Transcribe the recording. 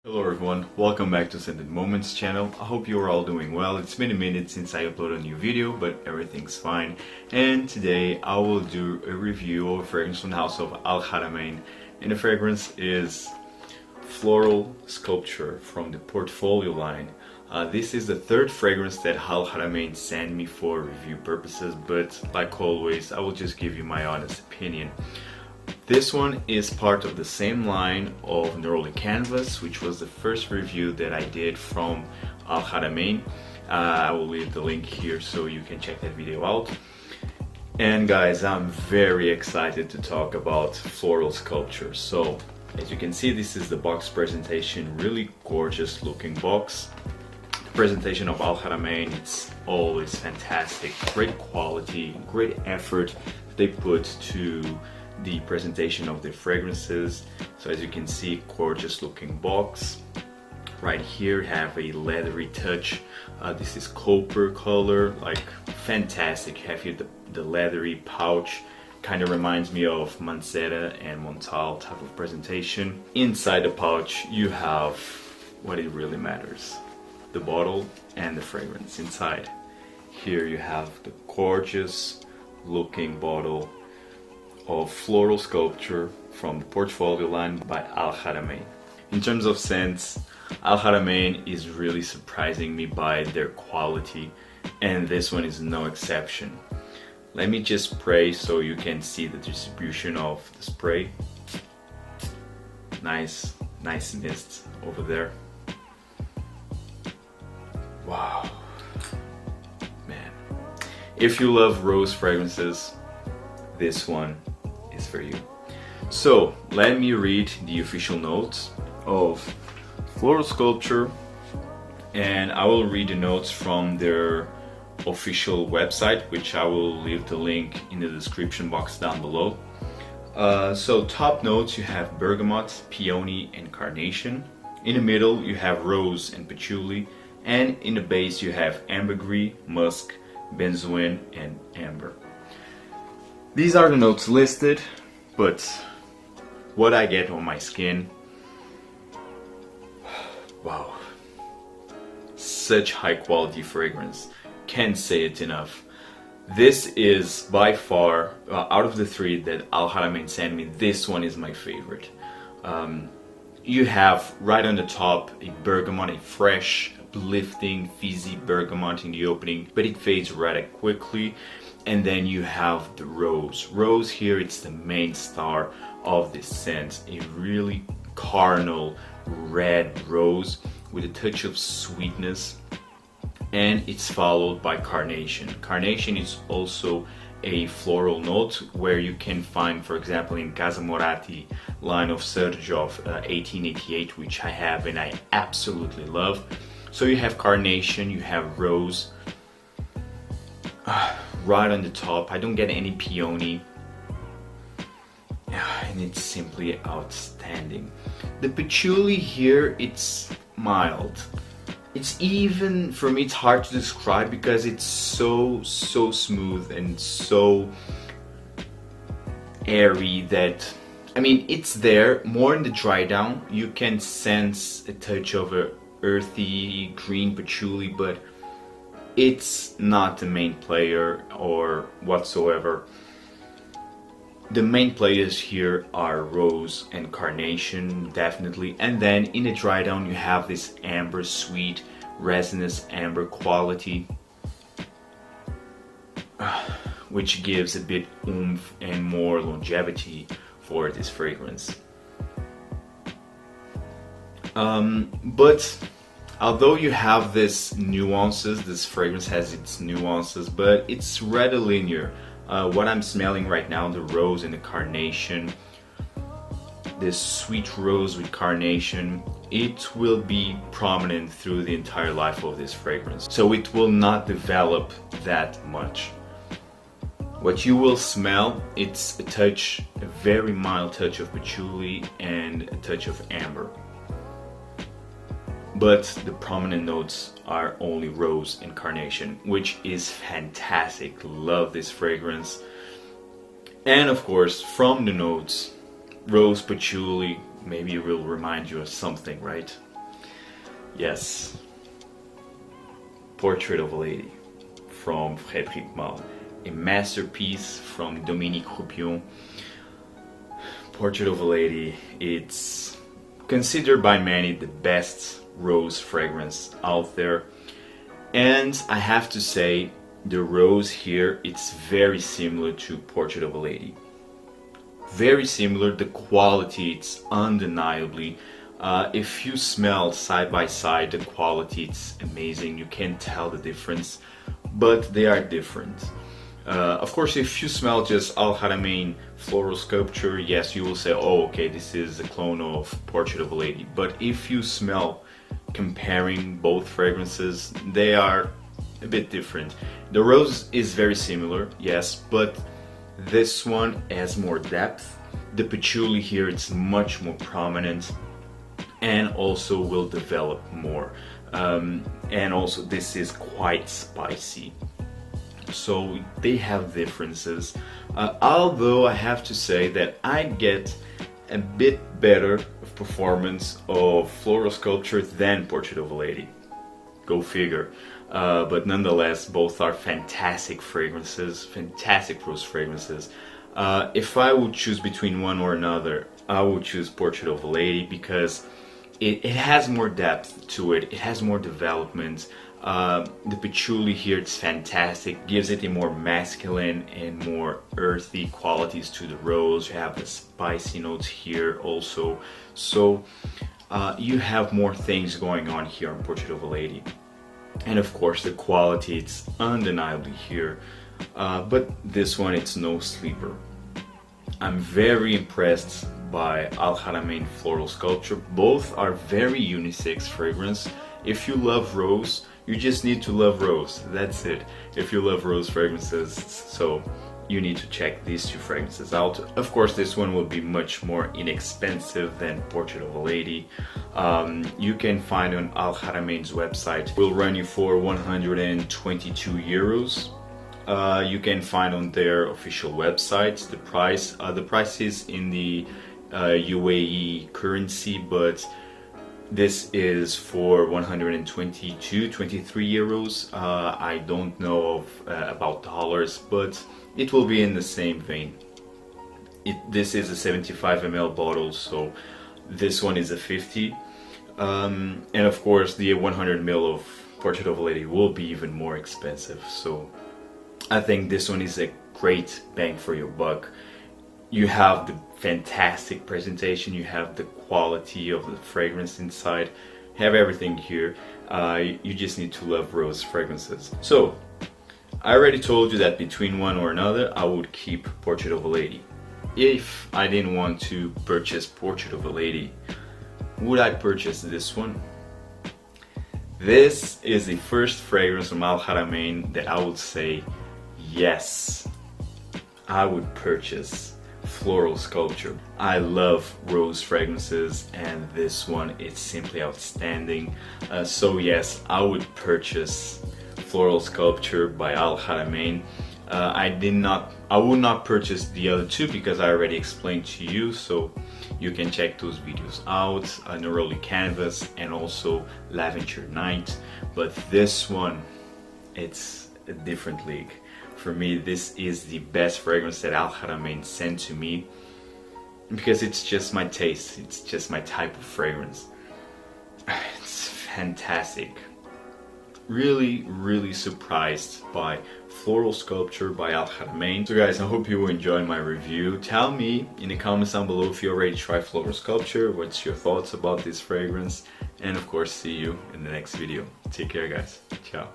Hello everyone, welcome back to Scented Moments channel. I hope you are all doing well. It's been a minute since I uploaded a new video, but everything's fine. And today I will do a review of a fragrance from the house of Haramain. And the fragrance is Floral Sculpture from the Portfolio line. This is the third fragrance that Haramain sent me for review purposes, but like always, I will just give you my honest opinion. This one is part of the same line of Neroli Canvas, which was the first review that I did from Haramain. I will leave the link here so you can check that video out. And guys, I'm very excited to talk about Floral Sculpture. So, as you can see, this is the box presentation, really gorgeous looking box. The presentation of Haramain, it's always fantastic, great quality, great effort they put to the presentation of the fragrances. So as you can see, gorgeous looking box. Right here have a leathery touch. This is copper color, like fantastic. Have here the leathery pouch, kind of reminds me of Mancera and I'll type of presentation. Inside the pouch you have what it really matters, the bottle and the fragrance inside. Here you have the gorgeous looking bottle of Floral Sculpture from the Portfolio line by Haramain. In terms of scents, Haramain is really surprising me by their quality, and this one is no exception. Let me just spray so you can see the distribution of the spray. Nice mist over there. Wow, man. If you love rose fragrances, this one is for you. So let me read the official notes of Floral Sculpture, and I will read the notes from their official website, which I will leave the link in the description box down below. So top notes, you have bergamot, peony and carnation. In the middle you have rose and patchouli, and in the base you have ambergris, musk, benzoin and amber. These are the notes listed, but what I get on my skin, wow, such high quality fragrance, can't say it enough. This is by far, out of the three that Haramain sent me, this one is my favorite. You have right on the top a bergamot, a fresh, uplifting, fizzy bergamot in the opening, but it fades rather quickly. And then you have the rose. Rose here, it's the main star of this scent. A really carnal red rose with a touch of sweetness. And it's followed by carnation. Carnation is also a floral note where you can find, for example, in Casa Moratti line of Serge of 1888, which I have and I absolutely love. So you have carnation, you have rose. Right on the top, I don't get any peony, and it's simply outstanding. The patchouli here, it's mild. It's even, for me, it's hard to describe because it's so smooth and so airy that, I mean, it's there. More in the dry down, you can sense a touch of a earthy green patchouli, but it's not the main player or whatsoever. The main players here are rose and carnation, definitely, and then in the dry down you have this amber, sweet, resinous amber quality, which gives a bit oomph and more longevity for this fragrance. But although you have this nuances, this fragrance has its nuances, but it's rather linear. What I'm smelling right now, the rose and the carnation, this sweet rose with carnation, it will be prominent through the entire life of this fragrance. So it will not develop that much. What you will smell, it's a touch, a very mild touch of patchouli and a touch of amber. But the prominent notes are only rose and carnation, which is fantastic. Love this fragrance. And of course, from the notes, rose, patchouli, maybe it will remind you of something, right? Yes, Portrait of a Lady from Frederic Malle, a masterpiece from Domenique Ropion. Portrait of a Lady, it's considered by many the best rose fragrance out there, and I have to say the rose here, it's very similar to Portrait of a Lady. Very similar, the quality, it's undeniably. If you smell side by side, the quality, it's amazing. You can't tell the difference, but they are different. Of course, if you smell just Haramain Floral Sculpture, yes, you will say, oh, okay, this is a clone of Portrait of a Lady. But if you smell comparing both fragrances, they are a bit different. The rose is very similar, yes, but this one has more depth. The patchouli here, it's much more prominent and also will develop more. And also this is quite spicy. So they have differences. Although I have to say that I get a bit better of performance of Floral Sculpture than Portrait of a Lady. Go figure. But nonetheless, both are fantastic fragrances, fantastic rose fragrances. If I would choose between one or another, I would choose Portrait of a Lady because it has more depth to it, it has more development. The patchouli here, it's fantastic, gives it a more masculine and more earthy qualities to the rose. You have the spicy notes here also. So you have more things going on here on Portrait of a Lady. And of course the quality, it's undeniably here, but this one, it's no sleeper. I'm very impressed by Haramain Floral Sculpture. Both are very unisex fragrance. If you love rose, you just need to love rose, that's it. If you love rose fragrances, so you need to check these two fragrances out. Of course, this one will be much more inexpensive than Portrait of a Lady. You can find on Haramain's website. Will run you for 122 euros. You can find on their official website the price. The price is in the UAE currency, but this is for 23 euros. I don't know about dollars, but it will be in the same vein. This is a 75 ml bottle, so this one is a 50. And of course the 100 ml of Portrait of a Lady will be even more expensive. So I think this one is a great bang for your buck. You have the fantastic presentation, you have the quality of the fragrance inside, you have everything here. You just need to love rose fragrances. So I already told you that between one or another, I would keep Portrait of a Lady. If I didn't want to purchase Portrait of a Lady, would I purchase this one? This is the first fragrance from Haramain that I would say, yes, I would purchase Floral Sculpture. I love rose fragrances and this one, it's simply outstanding. So yes, I would purchase Floral Sculpture by Haramain. I would not purchase the other two because I already explained to you, so you can check those videos out, Neroli Canvas and also Lavender Night. But this one, it's a different league. For me, this is the best fragrance that Haramain sent to me because it's just my taste, it's just my type of fragrance. It's fantastic. Really, really surprised by Floral Sculpture by Haramain. So guys, I hope you enjoyed my review. Tell me in the comments down below if you already tried Floral Sculpture, what's your thoughts about this fragrance, and of course see you in the next video. Take care guys, ciao.